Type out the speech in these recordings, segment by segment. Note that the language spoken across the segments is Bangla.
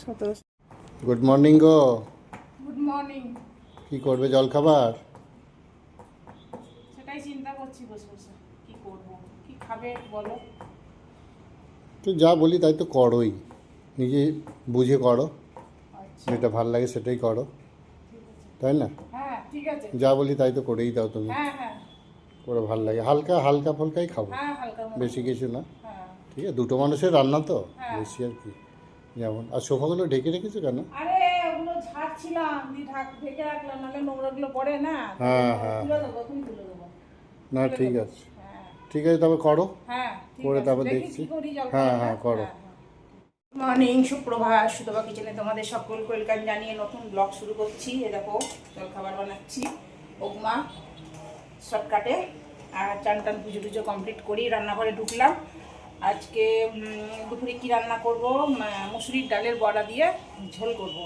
17। গুড মর্নিং গো। Good morning. কি করবে জল খাবার? সেটাই চিন্তা করছি বসে বসে কি করব, কি খাবে বলো। তো যা বলি তাই তো করোই, নিজে বুঝে করো, আচ্ছা যেটা ভাল লাগে সেটাই করো, ঠিক আছে। তাই না? হ্যাঁ ঠিক আছে। যা বলি তাই তো করেই দাও তুমি, হ্যাঁ হ্যাঁ করে ভাল লাগে। হালকা হালকা ফুলকাই খাবো, হ্যাঁ হালকা মতো। বেশি কিছু না। হ্যাঁ ঠিক আছে, দুটো মানুষের রান্না তো, হ্যাঁ। বেশি আর কি। যেমন আর সোফাগুলো ঢেকে রেখেছো কেন? আরে ওগুলো ঝাড়ছিলাম, দিয়ে ঢেকে রাখলাম, নাহলে নোংরাগুলো পড়ে না। হ্যাঁ হ্যাঁ তুলে দেবো, এখন তুলে দেবো। না তুলে ঠিক দেবো। আছে, হ্যাঁ ঠিক আছে তবে করো, হ্যাঁ ঠিক করে আছে, তারপর দেখি দেখছি। কি করি জল হ্যাঁ খাবারটা। হ্যাঁ করো। মর্নিং, সুপ্রভাত। সুতপা কিচেনে তোমাদের সকলকে ওয়েলকাম জানিয়ে নতুন ব্লগ শুরু করছি। এ দেখো জল খাবার বানাচ্ছি, উপমা শর্টকাটে। আর চান টান পুজো টুজো কমপ্লিট করি রান্নাঘরে ঢুকলাম। আজকে দুপুরে কি রান্না করব, মুসুরির ডালের বড়া দিয়ে ঝোল করব।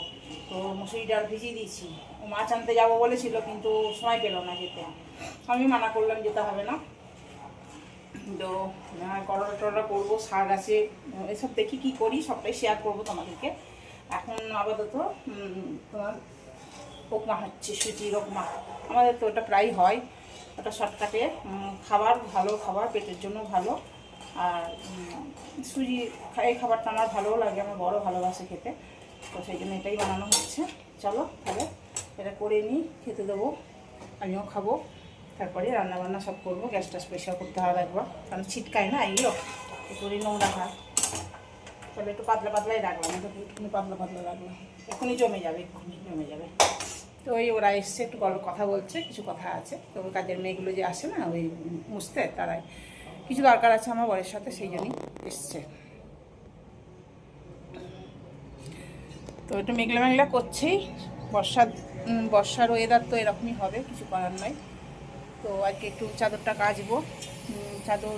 তো মুসুরির ডাল ভিজিয়ে দিয়েছি। ও মাছ আনতে যাবো বলেছিল, কিন্তু সময় পেল না যেতে। আমি মানা করলাম, যেতে হবে না। তো করলা টরলা করবো, শাক আছে, এসব দেখি কি করি, সবটাই শেয়ার করবো তোমাদেরকে। এখন আপাতত তোমার উপমা হচ্ছে, সুজির উপমা। আমাদের তো ওটা প্রায় হয়, ওটা শর্টকাটে খাবার, ভালো খাবার, পেটের জন্য ভালো। আর সুজি এই খাবারটা আমার ভালোও লাগে, আমার বড় ভালোবাসে খেতে। তো সেই জন্য এটাই বানানো হচ্ছে। চলো তাহলে এটা করে নিই, খেতে দেবো, আমিও খাবো। তারপরে রান্নাবান্না সব করবো। গ্যাসটা পরিষ্কার করতে হবে একবার, কারণ ছিটকায় না এগুলো, একটুখানি নোংরা হয়। তাহলে একটু পাতলা পাতলাই রাখলাম, একটুখানি পাতলা পাতলা রাখলাম, এক্ষুনি জমে যাবে, এক্ষুনি জমে যাবে। তো ওই ওরা এসছে, একটু কথা বলছে, কিছু কথা আছে। তো ওই কাজের মেয়েগুলো যে আসে না ওই মুছতে, তারাই কিছু দরকার আছে আমার বরের সাথে, সেই জন্যই এসছে। তো একটু মেঘলা মেঘলা করছেই, বর্ষার ওয়েদার তো এরকমই হবে, কিছু করার নয়। তো আজকে একটু চাদরটা কাচবো। চাদর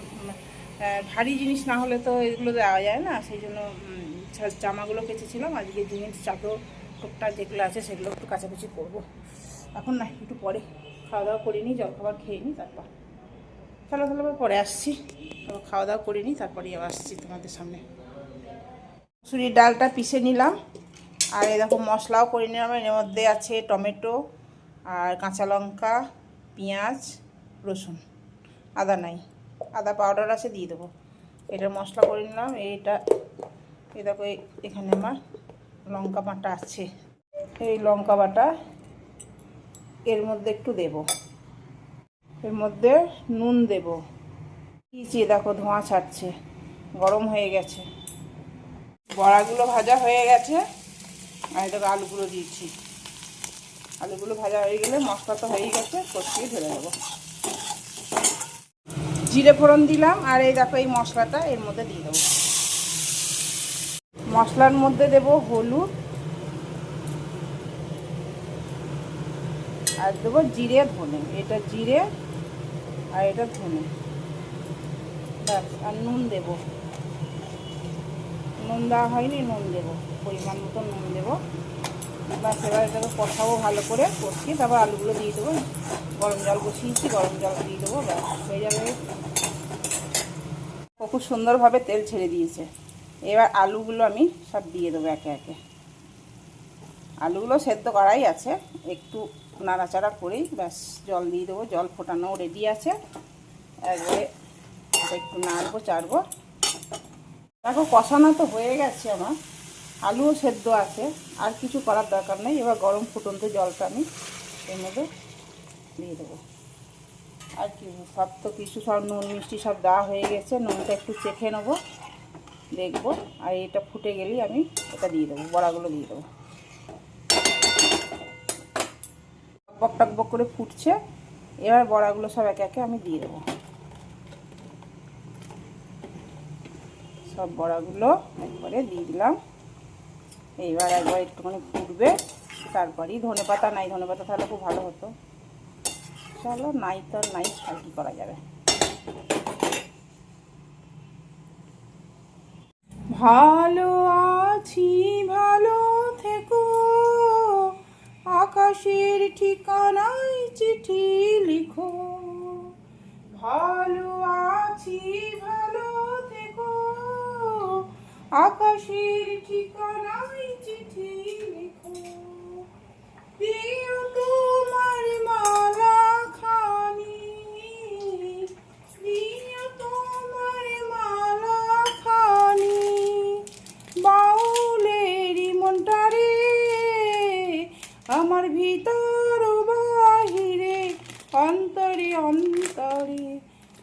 ভারী জিনিস না হলে তো এগুলো দেওয়া যায় না, সেই জন্য জামাগুলো কেচেছিলাম। আজকে জিনিস চাদর টুকটাক যেগুলো আছে সেগুলো একটু কাচাকুচি করবো। এখন না, একটু পরে খাওয়া দাওয়া করিনি, জলখাবার খেয়ে নিই, তারপর চলো তাহলে পরে আসছি। তারপর খাওয়া দাওয়া করিনি, তারপরেই আবার আসছি তোমাদের সামনে। মুসুরির ডালটা পিষে নিলাম, আর এই দেখো মশলাও করে নিলাম। এর মধ্যে আছে টমেটো আর কাঁচা লঙ্কা, পেঁয়াজ, রসুন, আদা নাই, আদা পাউডার আছে, দিয়ে দেবো। এটা মশলা করে নিলাম। এইটা এই দেখো, এখানে আমার লঙ্কা বাটা আছে, এই লঙ্কা বাটা এর মধ্যে একটু দেব। এর মধ্যে নুন দেব। দিয়েছি, দেখো ধোঁয়া ছাড়ছে, গরম হয়ে গেছে। বড়াগুলো ভাজা হয়ে গেছে, আর দেখো আলুগুলো দিয়েছি। আলুগুলো ভাজা হয়ে গেলে মশলা তো হয়েই গেছে, কষিয়ে ঢেলে দেবো। জিরে ফোড়ন দিলাম, আর এই দেখো এই মশলাটা এর মধ্যে দিয়ে দেবো। মশলার মধ্যে দেব হলুদ, আর দেবো জিরে ধনে। এটা জিরে আর এটা ধনে, ব্যাস। আর নুন দেব, নুন দেওয়া হয়নি, নুন দেবো, পরিমাণ মতো নুন দেবো। ব্যাস, এবার এটাকে কষাবো ভালো করে, কষিয়ে তারপর আলুগুলো দিয়ে দেবো। গরম জল বসিয়েছি, গরম জল দিয়ে দেবো, ব্যাস হয়ে যাবে। ও খুব সুন্দরভাবে তেল ছেড়ে দিয়েছে। এবার আলুগুলো আমি সব দিয়ে দেবো একে একে। আলুগুলো সেদ্ধ করাই আছে, একটু নাড়াচাড়া করেই ব্যাস জল দিয়ে দেবো। জল ফোটানো রেডি আছে, একবারে একটু নাড়বো চাড়বো। দেখো কষানো তো হয়ে গেছে আমার, আলুও সেদ্ধ আছে, আর কিছু করার দরকার নেই। এবার গরম ফুটন্ত জলটা আমি এর মধ্যে দিয়ে দেবো। আর কি, সব তো কিছু সব নুন মিষ্টি সব দেওয়া হয়ে গেছে। নুনটা একটু চেখে নেবো, দেখবো। আর এটা ফুটে গেলেই আমি এটা দিয়ে দেবো, বড়াগুলো দিয়ে দেবো। টকবক টকবক করে ফুটছে, এবার বড়াগুলো সব একে একে আমি দিয়ে দেবো। সব বড়াগুলো একবারে দিয়ে দিলাম। এইবার একবার একটুখানি ফুটবে, তারপরেই ধনেপাতা নাই, ধনেপাতা তাহলে খুব ভালো হতো। চলো, নাই তো আর নাই, আর কি করা যাবে। ভালো আছি, ভালো থেকো, আকাশের ঠিকানায় চিঠি লিখো। ভালো আছি, ভালো থেকো, আকাশের ঠিকানায় চিঠি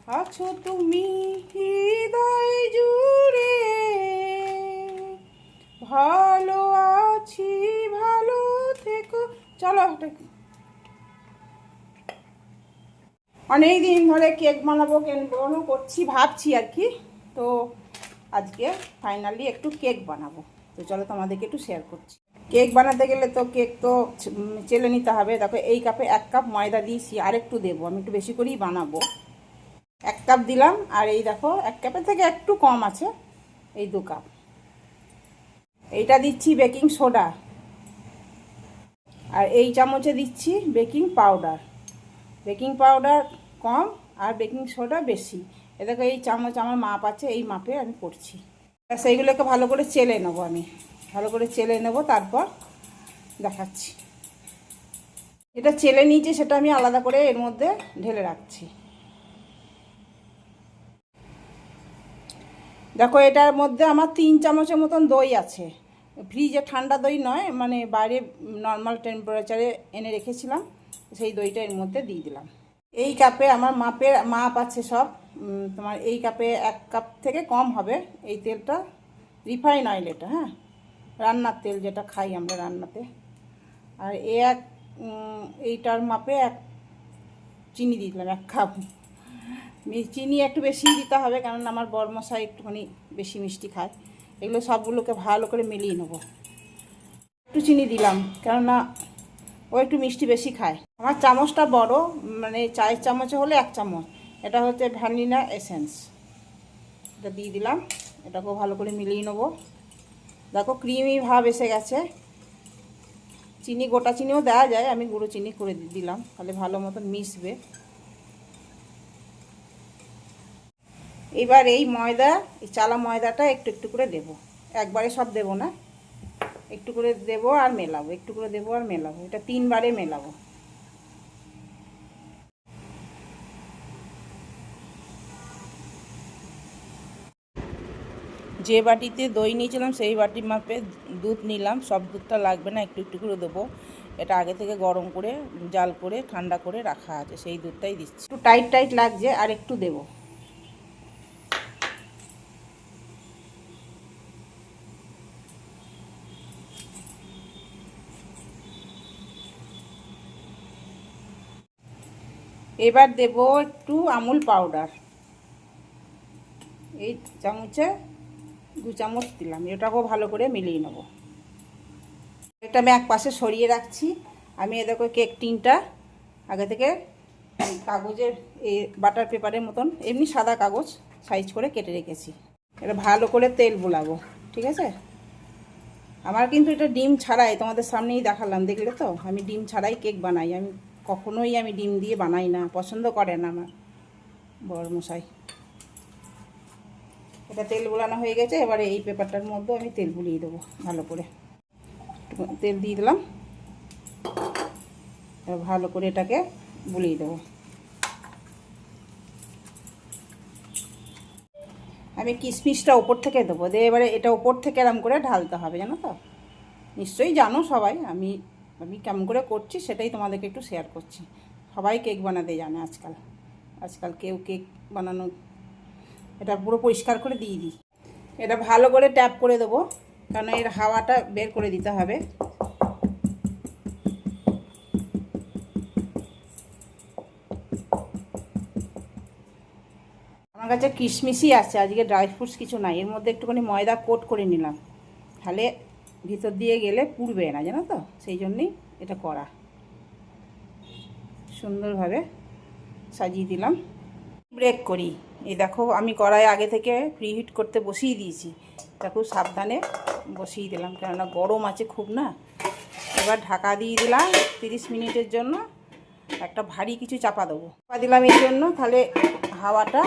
আছো তুমি হৃদয় জুড়ে, ভালো আছি ভালো থেকো। চলো অনেক দিন ধরে কেক বানাবো করছি ভাবছি আর কি, তো আজকে ফাইনালি একটু কেক বানাবো। তো চলো তোমাদেরকে একটু শেয়ার করছি। কেক বানাতে গেলে তো কেক তো চেলে নিতে হবে। দেখো এই কাপে 1 কাপ ময়দা দিয়েছি, আর একটু দেবো, আমি একটু বেশি করেই বানাবো। 1 কাপ দিলাম, আর এই দেখো 1 কাপের থেকে একটু কম আছে, এই 2 কাপ। এইটা দিচ্ছি বেকিং সোডা, আর এই চামচে দিচ্ছি বেকিং পাউডার। বেকিং পাউডার কম আর বেকিং সোডা বেশি। এ দেখো এই চামচ আমার মাপ আছে, এই মাপে আমি করছি। সেইগুলোকে ভালো করে চেলে নেবো, আমি ভালো করে চেলে নেব, তারপর দেখাচ্ছি। এটা চেলে নিয়েছি সেটা আমি আলাদা করে এর মধ্যে ঢেলে রাখছি। দেখো এটার মধ্যে আমার 3 চামচের মতন দই আছে। ফ্রিজে ঠান্ডা দই নয়, মানে বাইরে নর্মাল টেম্পারেচারে এনে রেখেছিলাম, সেই দইটা এর মধ্যে দিয়ে দিলাম। এই কাপে আমার মাপ আছে সব। তোমার এই কাপে 1 কাপ থেকে কম হবে। এই তেলটা রিফাইন অয়েল, এটা হ্যাঁ, রান্নার তেল যেটা খাই আমরা রান্নাতে। আর এইটার মাপে চিনি দিয়ে দিলাম 1 কাপ। চিনি একটু বেশি দিতে হবে, কারণ আমার বরমশাই একটুখানি বেশি মিষ্টি খায়। এগুলো সবগুলোকে ভালো করে মিলিয়ে নেবো। একটু চিনি দিলাম, কেননা ও একটু মিষ্টি বেশি খায়। আমার চামচটা বড়, মানে চায়ের চামচে হলে 1 চামচ। এটা হচ্ছে ভ্যানিলা এসেন্স, এটা দিয়ে দিলাম। এটাকেও ভালো করে মিলিয়ে নেবো। দেখো ক্রিমি ভাব এসে গেছে। চিনি, গোটা চিনিও দেওয়া যায়, আমি গুঁড়ো চিনি করে দিলাম, তাহলে ভালো মতন মিশবে। এবার এই ময়দা, এই চালা ময়দাটা একটু একটু করে দেবো, একবারে সব দেবো না, একটু করে দেবো আর মেলাবো, একটু করে দেবো আর মেলাবো। এটা 3 বারে মেলাবো। যে বাটিতে দই নিয়েছিলাম সেই বাটির মাপে দুধ নিলাম। সব দুধটা লাগবে না, একটু একটু করে দেবো। এটা আগে থেকে গরম করে জাল করে ঠান্ডা করে রাখা আছে, সেই দুধটাই দিচ্ছি। একটু টাইট টাইট লাগছে, আর একটু দেবো। এবার দেব একটু আমুল পাউডার, এই চামচে 2 চামচ দিলাম। এটাকেও ভালো করে মিলিয়ে নেব। এটা আমি এক পাশে সরিয়ে রাখছি। আমি এ দেখো কেক টিনটা আগে থেকে কাগজের এই বাটার পেপারের মতন এমনি সাদা কাগজ সাইজ করে কেটে রেখেছি। এটা ভালো করে তেল বোলাবো, ঠিক আছে। আমার কিন্তু এটা ডিম ছাড়াই, তোমাদের সামনেই দেখালাম, দেখলে তো আমি ডিম ছাড়াই কেক বানাই। আমি কখনোই ডিম দিয়ে বানাই না, পছন্দ করে না আমার বরমশাই। এটা তেল বোলানো হয়ে গেছে। এবারে এই পেপারটার মধ্যে আমি তেল বুলিয়ে দেবো ভালো করে। তেল দিয়ে দিলাম, এবার ভালো করে এটাকে বুলিয়ে দেবো। আমি কিশমিশটা ওপর থেকে দেবো, দিয়ে এবারে এটা ওপর থেকে এরম করে ঢালতে হবে, জানো তো, নিশ্চয়ই জানো সবাই। আমি কেমন করে করছি সেটাই তোমাদেরকে একটু শেয়ার করছি। সবাই কেক বানাতে জানে আজকাল কেউ কেক বানানো, এটা পুরো পরিষ্কার করে দিয়ে দিই। এটা ভালো করে ট্যাপ করে দেবো, কারণ এর হাওয়াটা বের করে দিতে হবে। আমার কাছে কিশমিশই আছে, আজকে ড্রাই ফ্রুটস কিছু নাই। এর মধ্যে একটুখানি ময়দা কোট করে নিলাম, তাহলে ভিতর দিয়ে গেলে পুড়বে না, জানো তো, সেই জন্যই এটা করা। সুন্দরভাবে সাজিয়ে দিলাম। ব্রেক করি। এই দেখো আমি কড়াই আগে থেকে প্রিহিট করতে বসিয়ে দিয়েছি, তা খুব সাবধানে বসিয়ে দিলাম, কেননা গরম আছে খুব না। এবার ঢাকা দিয়ে দিলাম 30 মিনিটের জন্য। একটা ভারী কিছু চাপা দেবো, চাপা দিলাম এই জন্য, তাহলে হাওয়াটা,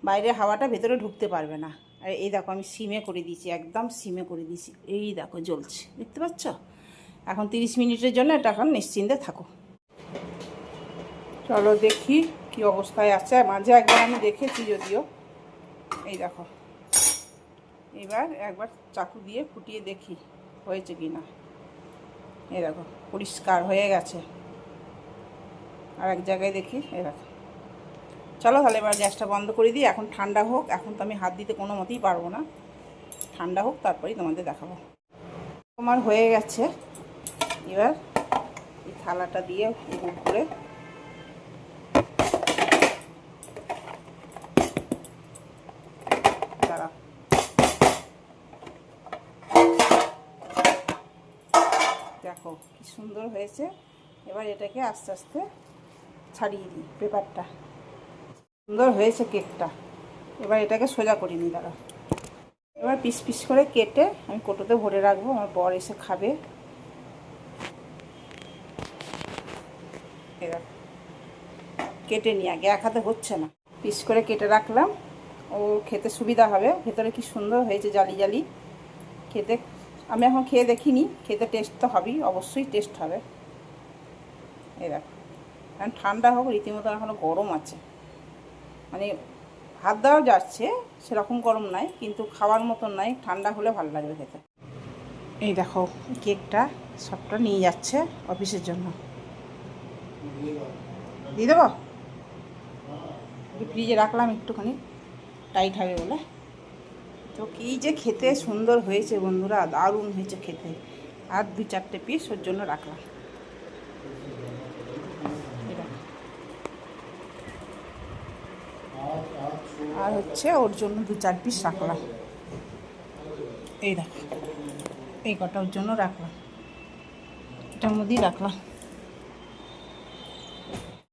বাইরের হাওয়াটা ভেতরে ঢুকতে পারবে না। আর এই দেখো আমি সিমে করে দিয়েছি, একদম সিমে করে দিয়েছি। এই দেখো জ্বলছে, দেখতে পাচ্ছ। এখন 30 মিনিটের জন্য এটা এখন নিশ্চিন্তে থাকো। চলো দেখি কি অবস্থায় আছে। মাঝে একবার আমি দেখেছি যদিও। এই দেখো, এবার একবার চাকু দিয়ে ফুটিয়ে দেখি হয়েছে কি না। এই দেখো পরিষ্কার হয়ে গেছে। আর এক জায়গায় দেখি, এই দেখো চলো তাহলে এবার গ্যাসটা বন্ধ করে দিই, এখন ঠান্ডা হোক। এখন তো আমি হাত দিতে কোনো মতেই পারবো না, ঠান্ডা হোক তারপরেই তোমাদের দেখাবো। তোমার হয়ে গেছে, এবার এই থালাটা দিয়ে গুড় করে দাঁড়া, দেখো কি সুন্দর হয়েছে। এবার এটাকে আস্তে আস্তে ছাড়িয়ে দিই পেপারটা, সুন্দর হয়েছে কেকটা। এবার এটাকে সোজা করে নিই, দাঁড়া। এবার পিস পিস করে কেটে আমি কোটোতে ভরে রাখবো, আমার বর এসে খাবে। এবার কেটে নিই আগে, এক হাতে হচ্ছে না, পিস করে কেটে রাখলাম, ও খেতে সুবিধা হবে। ভেতরে কি সুন্দর হয়েছে জালি জালি, খেতে আমি এখন খেয়ে দেখিনি, খেতে টেস্ট তো হবেই, অবশ্যই টেস্ট হবে। এই দেখো, কারণ ঠান্ডা হোক, রীতিমতো এখনও গরম আছে, মানে হাত দেওয়া যাচ্ছে, সেরকম গরম নাই, কিন্তু খাওয়ার মতন নাই, ঠান্ডা হলে ভালো লাগবে খেতে। এই দেখো কেকটা সবটা নিয়ে যাচ্ছে অফিসের জন্য, দিয়ে দেবো। ফ্রিজে রাখলাম একটুখানি, টাইট হবে বলে। তো কী যে খেতে সুন্দর হয়েছে বন্ধুরা, দারুণ হয়েছে খেতে। আর 2-4টে পিস ওর জন্য রাখলাম। আর হচ্ছে ওর জন্য 2-4 পিস রাখলাম। এই দেখো এই কটা ওর জন্য রাখলাম, এটার মধ্যেই রাখলাম।